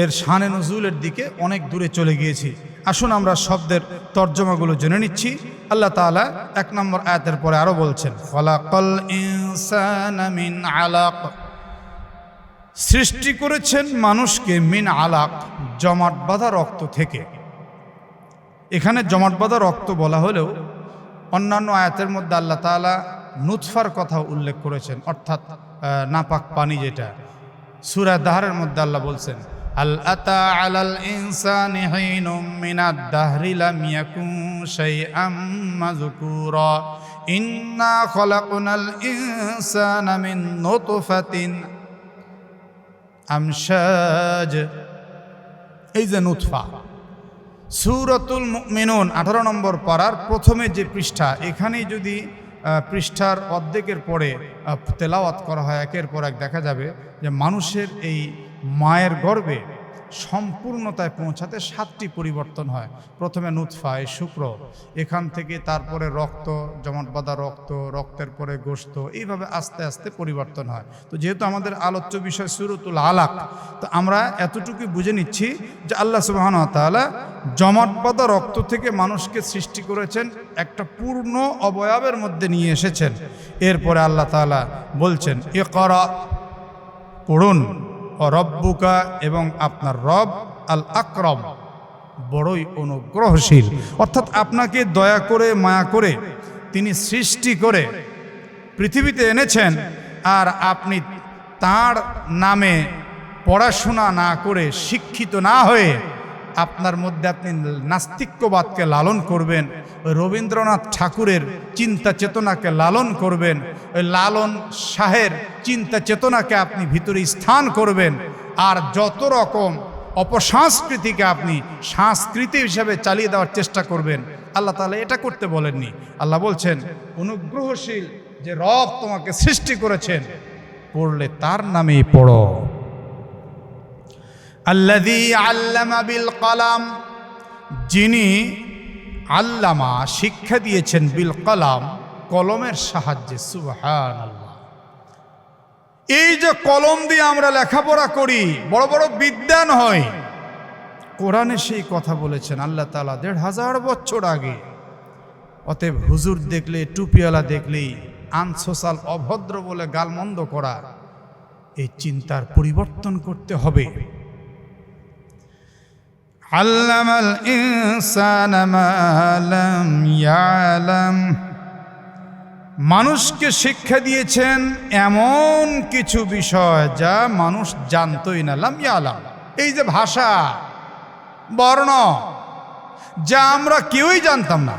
S1: এর শানে নুজুলের দিকে অনেক দূরে চলে গিয়েছি। আসুন আমরা শব্দের তর্জমাগুলো জেনে নিচ্ছি। আল্লাহ তাআলা 1 নম্বর আয়াতের পরে আরো বলছেন, খলাকাল ইনসানা মিন আলাক, সৃষ্টি করেছেন মানুষকে মিন আলাক, জমাট বাঁধা রক্ত থেকে। এখানে জমাট বাঁধা রক্ত বলা হলেও অন্যান্য আয়াতের মধ্যে আল্লাহ তাআলা নুতফার কথা উল্লেখ করেছেন, অর্থাৎ নাপাক পানি যেটা। সূরা দাহরের মধ্যে আল্লাহ বলছেন, হাল আতা আলাল ইনসানি হিনুম মিনাদ দাহরি লাম ইয়াকুন শাইআম মাযকুরা ইন্না খলাকনাল ইনসানা মিন নুতফাতিন আমশাজ। এই যে নুতফা, সূরাতুল মুমিনুন 18 নম্বর পারার প্রথমে যে পৃষ্ঠা, এখানেই যদি পৃষ্ঠার অর্ধেকের পরে তেলাওয়াত করা হয় একের পর এক, দেখা যাবে যে মানুষের এই মায়ের গর্ভে সম্পূর্ণতায় পৌঁছাতে 7টি পরিবর্তন হয়। প্রথমে নুতফা, এই শুক্র, এখান থেকে তারপরে রক্ত, জমাট বাঁধা রক্ত, রক্তের পরে গোশত, এইভাবে আস্তে আস্তে পরিবর্তন হয়। তো যেহেতু আমাদের আলোচ্য বিষয় সূরাতুল আলাক, তো আমরা এতটুকু বুঝে নিচ্ছি যে আল্লাহ সুবহানাহু ওয়া তাআলা জমাট বাঁধা রক্ত থেকে মানুষকে সৃষ্টি করেছেন, একটা পূর্ণ অবয়বের মধ্যে নিয়ে এসেছেন। এরপরে আল্লাহ তাআলা বলছেন, ইকরা, পড়ুন, রব্বুকা, এবং আপনার রব, আল আকরম, বড়ই অনুগ্রহশীল। অর্থাৎ আপনাকে দয়া করে মায়া করে তিনি সৃষ্টি করে পৃথিবীতে এনেছেন, আর আপনি তার নামে পড়াশোনা না করে, শিক্ষিত না হয়ে আপনার মধ্যে আপনি নাস্তিক্যবাদকে লালন করবেন, ওই রবীন্দ্রনাথ ঠাকুরের চিন্তা চেতনাকে লালন করবেন, ওই লালন শাহের চিন্তা চেতনাকে আপনি ভিতরে স্থান করবেন, আর যত রকম অপসংস্কৃতিকে আপনি সংস্কৃতি হিসাবে চালিয়ে দেওয়ার চেষ্টা করবেন। আল্লাহ তাআলা এটা করতে বলেননি। আল্লাহ বলছেন, অনুগ্রহশীল যে রব তোমাকে সৃষ্টি করেছেন, পড়লে তার নামেই পড়ো। আল্লাযী আল্লামা বিল কলাম, যিনি আল্লামা শিক্ষা দিয়েছেন, বিল কলাম, কলমের সাহায্যে। সুবহানাল্লাহ। এই যে কলম দিয়ে আমরা লেখাপড়া করি, বড় বড় বিদ্বান হই, কোরআনে সেই কথা বলেছেন আল্লাহ তাআলা 1500 বছর আগে। অতএব হুজুর দেখলে, টুপিওয়ালা দেখলেই আনসোশাল, অভদ্র বলে গালমন্দ করা, এই চিন্তার পরিবর্তন করতে হবে। আল্লামাল ইনসানা মা লাম ইয়ালাম, মানুষকে শিক্ষা দিয়েছেন এমন কিছু বিষয় যা মানুষ জানতই না। লাম ইয়ালাম, এই যে ভাষা, বর্ণ, যা আমরা কেউই জানতাম না।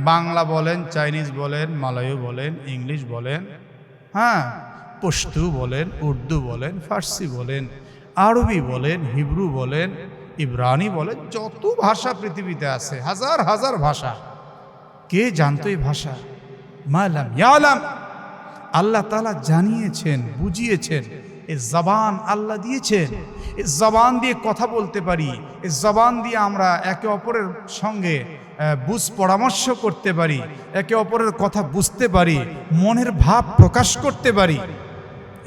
S1: বাংলা বলেন, চাইনিজ বলেন, মালয় বলেন, ইংলিশ বলেন, পশতু বলেন, উর্দু বলেন, ফার্সি বলেন, আরবি বলেন, হিব্রু বলেন, ইব্রানি বলেন, যত ভাষা পৃথিবীতে আছে, হাজার হাজার ভাষা, কে জানতো এই ভাষা? মা লাম ইয়ালাম, আল্লাহ তাআলা জানিয়েছেন, বুঝিয়েছেন। এই জবান আল্লাহ দিয়েছেন, এই জবান দিয়ে কথা বলতে পারি, এই জবান দিয়ে আমরা একে অপরের সঙ্গে বুঝ পরামর্শ করতে পারি, একে অপরের কথা বুঝতে পারি, মনের ভাব প্রকাশ করতে পারি।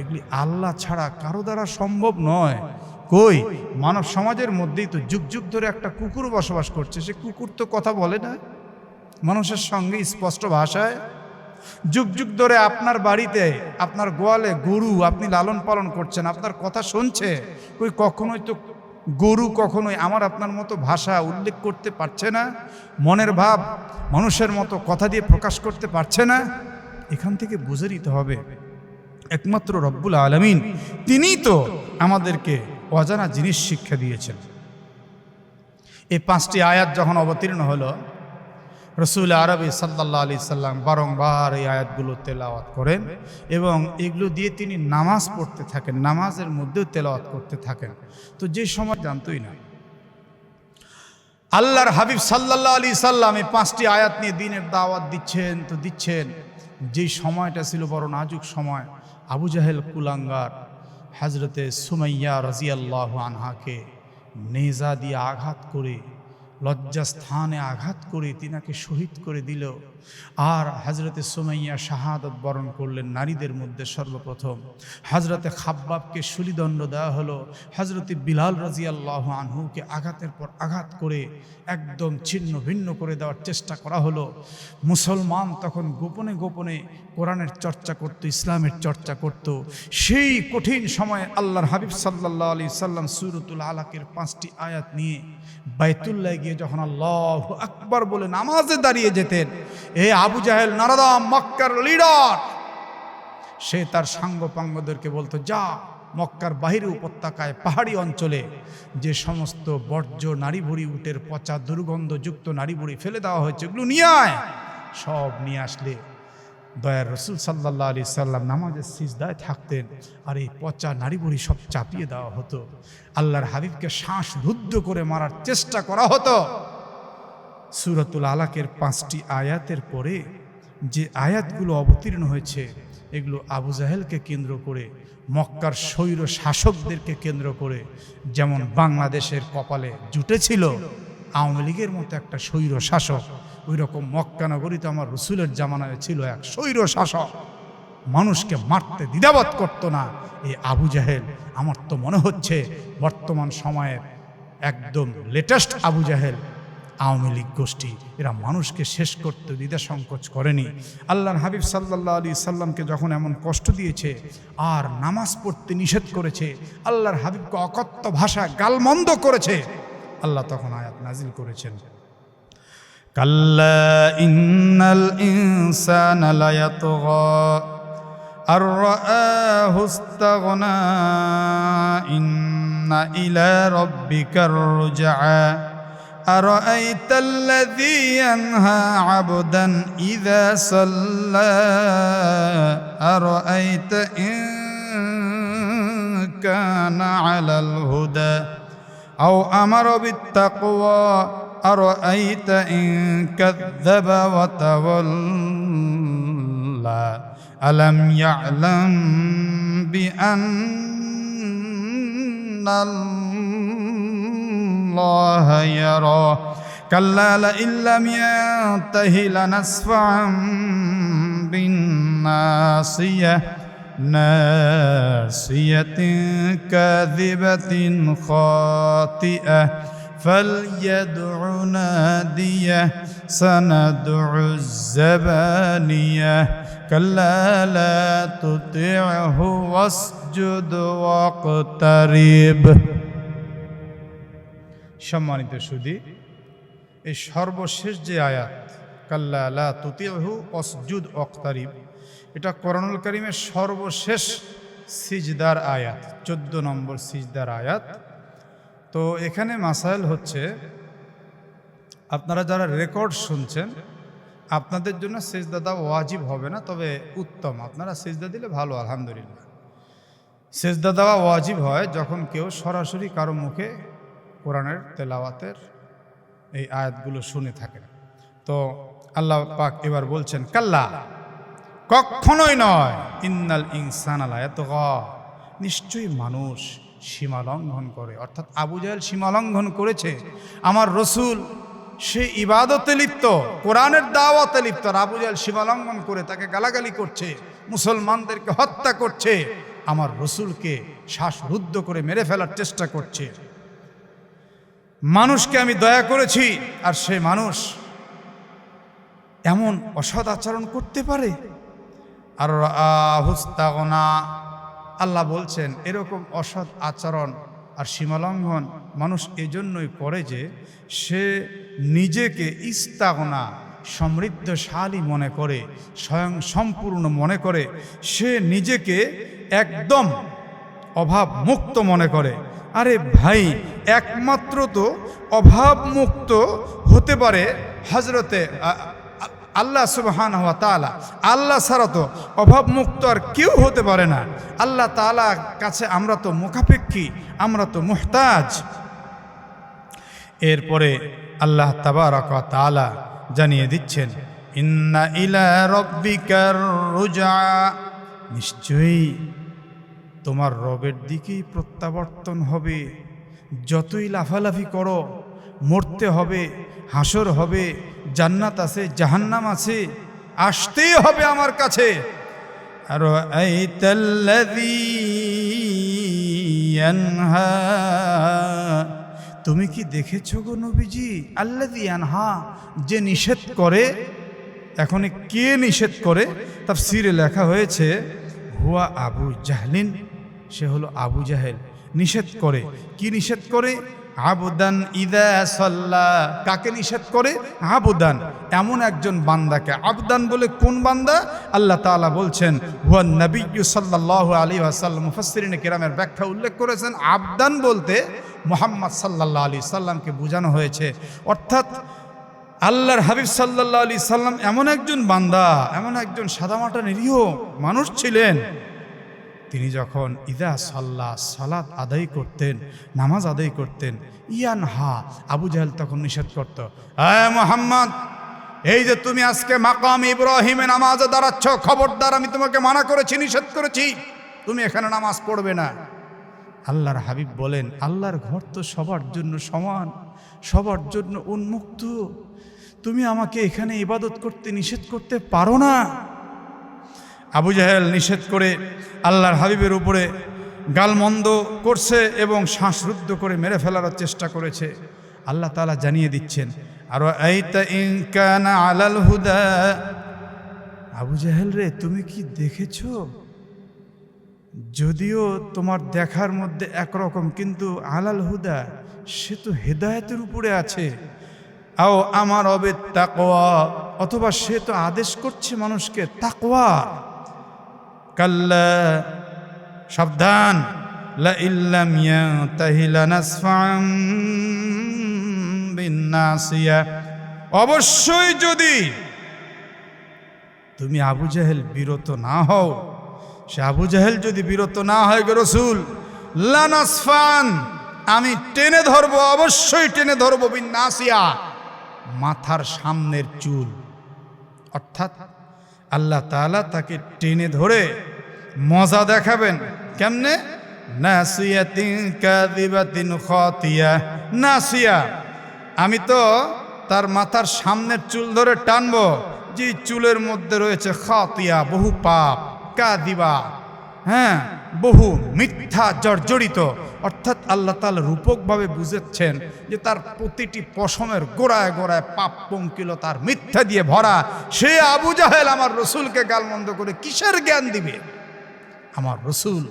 S1: এগুলি আল্লাহ ছাড়া কারো দ্বারা সম্ভব নয়। কই, মানব সমাজের মধ্যেই তো যুগ যুগ ধরে একটা কুকুর বসবাস করছে, সে কুকুর তো কথা বলে না মানুষের সঙ্গে স্পষ্ট ভাষায়। যুগ যুগ ধরে আপনার বাড়িতে, আপনার গোয়ালে গরু আপনি লালন পালন করছেন, আপনার কথা শুনছে। কই, কখনোই তো গরু কখনোই আমার আপনার মতো ভাষা উল্লেখ করতে পারছে না, মনের ভাব মানুষের মতো কথা দিয়ে প্রকাশ করতে পারছে না। এখান থেকে বুঝে নিতে হবে একমাত্র রব্বুল আলামিন, তিনিই তো আমাদেরকে অজানা জিনিস শিক্ষা দিয়েছেন। এই 5টি আয়াত যখন অবতীর্ণ হলো, রসুল আরবি সাল্লাল্লাহু আলাইহি সাল্লাম বারংবার এই আয়াতগুলো তেলাওয়াত করেন এবং এগুলো দিয়ে তিনি নামাজ পড়তে থাকেন, নামাজের মধ্যেও তেলাওয়াত করতে থাকেন। তো যে সময় জানতোই না, আল্লাহর হাবিব সাল্লাল্লাহু আলাইহি সাল্লাম এই 5টি আয়াত নিয়ে দ্বীনের দাওয়াত দিচ্ছেন। যেই সময়টা ছিল বড় নাজুক সময়, আবু জাহেল কুলাঙ্গার হযরতে সুমাইয়া রাদিয়াল্লাহু আনহাকে নেজা দিয়ে আঘাত করে, লজ্জাস্থানে আঘাত করে তিনাকে শহীদ করে দিল। আর হজরতে সুমাইয়া শাহাদত বরণ করলেন নারীদের মধ্যে সর্বপ্রথম। হজরতে খাব্বাবকে শুলিদণ্ড দেওয়া হলো। হজরতে বিলাল রাদিয়াল্লাহু আনহুকে আঘাতের পর আঘাত করে একদম ছিন্ন ভিন্ন করে দেওয়ার চেষ্টা করা হলো। মুসলমান তখন গোপনে গোপনে কোরআনের চর্চা করত, ইসলামের চর্চা করত। সেই কঠিন সময়ে আল্লাহর হাবিব সাল্লাল্লাহু আলাইহি সাল্লাম সূরাতুল আলাকের 5টি আয়াত নিয়ে বাইতুল্লাহ গিয়ে যখন আল্লাহু আকবার বলে নামাজে দাঁড়িয়ে যেতেন, এ আবু জাহেল নারাদাম মক্কার লিডার, সে তার সাঙ্গপাঙ্গদেরকে বলতো, যা মক্কার বাহিরে উপত্যকায় পাহাড়ি অঞ্চলে যে সমস্ত বর্জ্য নারী ভুড়ি, উটের পচা দুর্গন্ধযুক্ত নারী ভুড়ি ফেলে দেওয়া হয়েছে, এগুলো নিয়ে আয়। সব নিয়ে আসলে দয়ার রসুল সাল্লাল্লাহু আলাইহি সাল্লাম নামাজের সিজদায় থাকতেন, আর এই পচা নারী ভুড়ি সব চাপিয়ে দেওয়া হতো। আল্লাহর হাবিবকে শ্বাসরুদ্ধ করে মারার চেষ্টা করা হতো। সূরাতুল আলাকের 5টি আয়াতের পরে যে আয়াতগুলো অবতীর্ণ হয়েছে, এগুলো আবু জাহেলকে কেন্দ্র করে, মক্কার স্বৈর শাসকদেরকে কেন্দ্র করে, যেমন বাংলাদেশের কপালে জুটেছিল আওয়ামী লীগের মতো একটা স্বৈর শাসক, ওই রকম মক্কা নগরীতে আমার রসুলের জামানায় ছিল এক স্বৈর শাসক, মানুষকে মারতে দ্বিধাবোধ করতো না। এই আবু জাহেল আমার তো মনে হচ্ছে বর্তমান সময়ের একদম লেটেস্ট আবু জাহেল আওয়ামী লীগ গোষ্ঠী। এরা মানুষকে শেষ করতে দ্বিধা সংকোচ করেনি। আল্লাহর হাবিব সাল্লাল্লাহু আলাইহি সাল্লামকে যখন এমন কষ্ট দিয়েছে আর নামাজ পড়তে নিষেধ করেছে, আল্লাহর হাবিবকে অকথ্য ভাষা গালমন্দ করেছে, আল্লাহ তখন আয়াত নাজিল করেছেন, কাল্লা ইন্নাল ইনসানা লায়াতগা আর রাআহু ইসতাগনা ইন্না ইলা রাব্বিকার রুজআ أرأيت الذي ينهى عبدا إذا صلى أرأيت إن كان على الهدى أو أمر بالتقوى أرأيت إن كذب وتولى ألم يعلم بأن الله يرى كلا لئن لم ينته لنسفعا بالناصية ناصية كاذبة خاطئة فليدع ناديه سندع الزبانية كلا لا تطعه واسجد واقترب। সম্মানিত সুধী, এই সর্বশেষ যে আয়াত কাল্লা লা তুতিহু ওয়াসজুদ ওয়াকতারিব, এটা কোরআনুল কারীমের সর্বশেষ সিজদার আয়াত, 14 নম্বর সিজদার আয়াত। তো এখানে মাসাইল হচ্ছে, আপনারা যারা রেকর্ড শুনছেন, আপনাদের জন্য সিজদা দেওয়া ওয়াজিব হবে না, তবে উত্তম, আপনারা সিজদা দিলে ভালো, আলহামদুলিল্লাহ। সিজদা দেওয়া ওয়াজিব হয় যখন কেউ সরাসরি কারো মুখে কোরআনের তেলাওয়াতের এই আয়াতগুলো শুনে থাকেন। তো আল্লাহ পাক এবার বলছেন, কাল্লা, কখনোই নয়, ইন্নাল ইনসানা লায়াতগা, নিশ্চয়ই মানুষ সীমা লঙ্ঘন করে। অর্থাৎ আবু জাহেল সীমা লঙ্ঘন করেছে। আমার রসুল সে ইবাদতে লিপ্ত, কোরআনের দাওয়াতে লিপ্ত, আর আবু জাহেল সীমা লঙ্ঘন করে তাকে গালাগালি করছে, মুসলমানদেরকে হত্যা করছে, আমার রসুলকে শ্বাসরুদ্ধ করে মেরে ফেলার চেষ্টা করছে। মানুষকে আমি দয়া করেছি, আর সে মানুষ এমন অসৎ আচরণ করতে পারে। আর আহুস্তাগনা, আল্লাহ বলছেন এরকম অসৎ আচরণ আর সীমালঙ্ঘন মানুষ এজন্যই করে যে সে নিজেকে ইস্তাগনা, সমৃদ্ধশালী মনে করে, স্বয়ং সম্পূর্ণ মনে করে, সে নিজেকে একদম অভাব মুক্ত মনে করে। আরে ভাই, একমাত্র তো অভাব মুক্ত হতে পারে হযরতে আল্লাহ সুবহানাহু ওয়া তাআলা। আল্লাহ ছাড়া তো অভাব মুক্ত আর কেউ হতে পারে না। আল্লাহ তাআলার কাছে আমরা তো মুখাপেক্ষী, আমরা তো মুহতাজ। এরপরে আল্লাহ তাবারাক ওয়া তাআলা জানিয়ে দিচ্ছেন, ইন্না ইলা রাব্বিকার রুজআ, নিশ্চয়ই তোমার রবের দিকেই প্রত্যাবর্তন হবে। যতই লাফালাফি করো, মরতে হবে, হাসর হবে, জান্নাত আছে, জাহান্নাম আছে, আসতেই হবে আমার কাছে। আর আইতাল্লাযী ইয়ানহা, তুমি কি দেখেছো গো নবীজি, আল্লাযী ইয়ানহা, যে নিষেধ করে। এখন কে নিষেধ করে? তাফসীরে লেখা হয়েছে হুয়া আবু জাহলিন, সে হলো আবু জাহেল। নিষেধ করে, কি নিষেধ করে? আবুদান ইদা সাল্লা, কাকে নিষেধ করে? আবুদান, এমন একজন বান্দাকে। আবদান বলে কোন বান্দা? আল্লাহ তাআলা বলছেন হুয়া নবিয়্যু সাল্লাল্লাহু আলাইহি ওয়াসাল্লাম। মুফাসসিরিনে কেরামের ব্যাখ্যা উল্লেখ করেছেন আবদান বলতে মুহাম্মদ সাল্লাল্লাহু আলাইহি সাল্লামকে বোঝানো হয়েছে। অর্থাৎ আল্লাহর হাবিব সাল্লাল্লাহু আলাইহি সাল্লাম এমন একজন বান্দা, এমন একজন সাদামাটা নিরীহ মানুষ ছিলেন, তিনি যখন ইদা সাল্লা, সালাত আদায় করতেন, নামাজ আদায় করতেন, ইয়ানহা, আবু জাহেল তখন নিষেধ করত, আয় মুহাম্মদ, এই যে তুমি আজকে মাকাম ইব্রাহিমে নামাজে দাঁড়াচ্ছ, খবরদার, আমি তোমাকে মানা করেছি, নিষেধ করেছি, তুমি এখানে নামাজ পড়বে না। আল্লাহর হাবিব বলেন, আল্লাহর ঘর তো সবার জন্য সমান, সবার জন্য উন্মুক্ত, তুমি আমাকে এখানে ইবাদত করতে নিষেধ করতে পারো না। আবু জাহেল নিষেধ করে আল্লাহর হাবিবের উপরে গালমন্দ করছে এবং শ্বাসরুদ্ধ করে মেরে ফেলার চেষ্টা করেছে। আল্লাহ তাআলা জানিয়ে দিচ্ছেন, আর আইতা ইন কানা আলাল হুদা, আবু জাহেল রে, তুমি কি দেখেছো? যদিও তোমার দেখার মধ্যে একরকম, কিন্তু আলাল হুদা, সে তো হেদায়েতের উপরে আছে। আও আমার হবে তাকওয়া, অথবা সে তো আদেশ করছে মানুষকে তাকওয়া। কাল্লা, সাবধান, লা ইল্লাম ইয়ানতাহি লানাসফা'আন বিন-নাসিয়া, অবশ্যই যদি তুমি আবু জাহেল বিরত না হও, সে আবু জাহেল যদি বিরত না হয় গো রাসূল, লানাসফা'আন, আমি টেনে ধরবো, অবশ্যই টেনে ধরবো, বিন-নাসিয়া, মাথার সামনের চুল। অর্থাৎ আল্লাহ তাআলা তাকে টেনে ধরে মজা দেখাবেন। কেমনে? নাসিয়াতিন কাযিবাতিন খাতিয়া, নাসিয়া, আমি তো তার মাথার সামনের চুল ধরে টানবো, যে চুলের মধ্যে রয়েছে খাতিয়া, বহু পাপ, কাযিবা, হ্যাঁ, বহু মিথ্যা জর্জরিত। অর্থাৎ আল্লাহ তাআলা রূপকভাবে বুঝাচ্ছেন যে তার প্রতিটি পশমের গোড়ায় গোড়ায় পাপ পঙ্কিলতার মিথ্যা দিয়ে ভরা। সে আবু জাহেল আমার রসুলকে গালমন্দ করে কিসের জ্ঞান দিবে? আমার রসুল,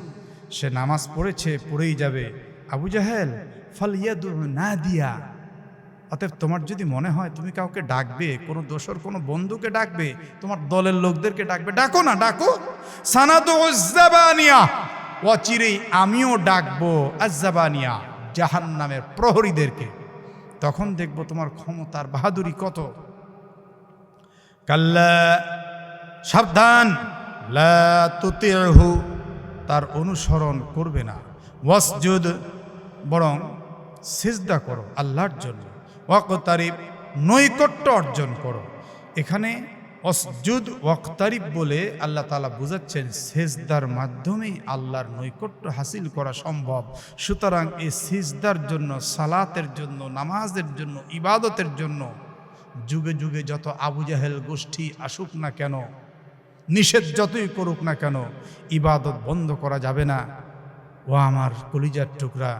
S1: সে নামাজ পড়েছে, পড়েই যাবে। আবু জাহেল ফালিয়াদু নাদিয়া, অতএব তোমার যদি মনে হয় তুমি কাউকে ডাকবে, কোনো দোসর কোনো বন্ধুকে ডাকবে, তোমার দলের লোকদেরকে ডাকবে, ডাকো না, ডাকো। সানাদু আয-যাবানিয়া, অচিরেই আমিও ডাকবো আয-যাবানিয়া, জাহান্নামের প্রহরীদেরকে। তখন দেখবো তোমার ক্ষমতার বাহাদুরি কত। কাল্লা, সাবধান, লা তুতিহু, তার অনুসরণ করবে না। ওয়াসজুদ, বরং সিজদা করো আল্লাহর জন্য। ওয়াকতারিব, নৈকট্য অর্জন করো। এখানে অসজুদ ওয়াকতারিব বলে আল্লাহ তাআলা বুঝাচ্ছেন সিজদার মাধ্যমেই আল্লাহর নৈকট্য হাসিল করা সম্ভব। সুতরাং এই সিজদার জন্য, সালাতের জন্য, নামাজের জন্য, ইবাদতের জন্য যুগে যুগে যত আবু জাহেল গোষ্ঠী আসুক না কেন, নিষেধ যতই করুক না কেন, ইবাদত বন্ধ করা যাবে না। ও আমার কলিজার টুকরা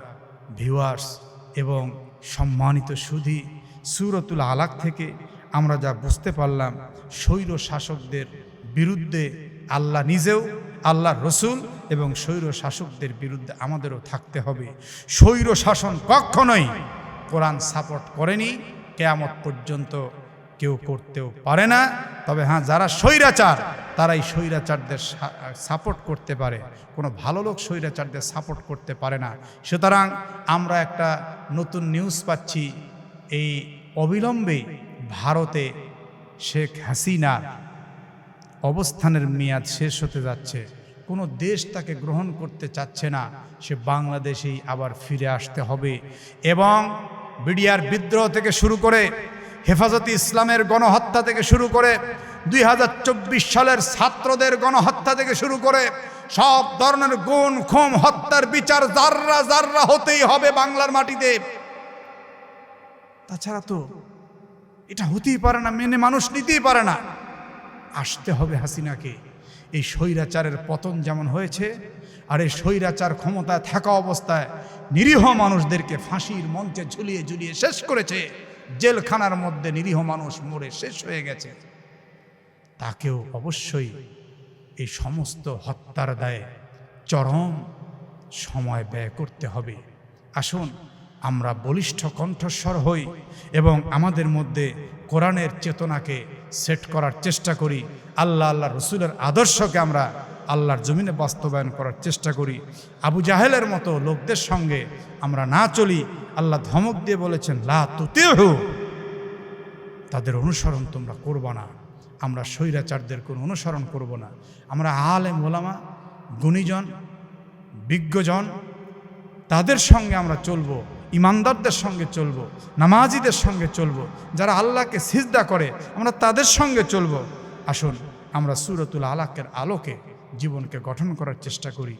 S1: ভিউয়ার্স এবং সম্মানিত সুধী, সূরাতুল আলাক থেকে আমরা যা বুঝতে পারলাম, স্বৈর শাসকদের বিরুদ্ধে আল্লাহ নিজেও, আল্লাহর রসুল এবং স্বৈর শাসকদের বিরুদ্ধে আমাদেরও থাকতে হবে। স্বৈর শাসন কখনোই কোরআন সাপোর্ট করেনি, কিয়ামত পর্যন্ত কেউ করতেও পারে না। তবে হ্যাঁ, যারা স্বৈরাচার তারাই স্বৈরাচারদের সাপোর্ট করতে পারে, কোনো ভালো লোক স্বৈরাচারদের সাপোর্ট করতে পারে না। সুতরাং আমরা একটা নতুন নিউজ পাচ্ছি, এই অবিলম্বে ভারতে শেখ হাসিনার অবস্থানের মেয়াদ শেষ হতে যাচ্ছে। কোনো দেশ তাকে গ্রহণ করতে চাচ্ছে না, সে বাংলাদেশেই আবার ফিরে আসতে হবে। এবং বিডিআর বিদ্রোহ থেকে শুরু করে হেফাজতে ইসলামের গণহত্যা থেকে শুরু করে 2024 সালের ছাত্রদের গণহত্যা থেকে শুরু করে সব ধরনের গুণ খুন হত্যার বিচার জাররা জাররা হতেই হবে বাংলার মাটিতে। তাছাড়া তো এটা হতেই পারে না, মেনে মানুষ নিতেই পারে না। আসতে হবে হাসিনাকে। এই স্বৈরাচারের পতন যেমন হয়েছে, আর এই স্বৈরাচার ক্ষমতায় থাকা অবস্থায় নিরীহ মানুষদেরকে ফাঁসির মঞ্চে ঝুলিয়ে ঝুলিয়ে শেষ করেছে, জেলখানার মধ্যে নিরীহ মানুষ মরে শেষ হয়ে গেছে, তাকেও অবশ্যই এই সমস্ত হত্যার দায়ে চরম সময় ব্যয় করতে হবে। আসুন আমরা বলিষ্ঠ কণ্ঠস্বর হই এবং আমাদের মধ্যে কোরআনের চেতনাকে সেট করার চেষ্টা করি। আল্লাহ রসুলের আদর্শকে আমরা আল্লাহর জমিনে বাস্তবায়ন করার চেষ্টা করি। আবু জাহেলের মতো লোকদের সঙ্গে আমরা না চলি। আল্লাহ ধমক দিয়ে বলেছেন, লা তুতিহু, তাদের অনুসরণ তোমরা করবা না। আমরা স্বৈরাচারদের কোনো অনুসরণ করব না। আমরা আলেম ওলামা, গুণীজন, বিজ্ঞজন, তাদের সঙ্গে আমরা চলবো, ইমানদারদের সঙ্গে চলবো, নামাজিদের সঙ্গে চলবো, যারা আল্লাহকে সিজদা করে আমরা তাদের সঙ্গে চলবো। আসুন আমরা সূরাতুল আলাকের আলোকে জীবনকে গঠন করার চেষ্টা করি।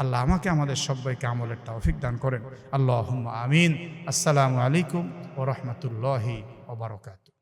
S1: আল্লাহ আমাকে আমাদের সবাইকে আমলের তৌফিক দান করেন। আল্লাহুম্মা আমিন। আসসালামু আলাইকুম ওয়া রাহমাতুল্লাহি ওয়া বারাকাতুহু।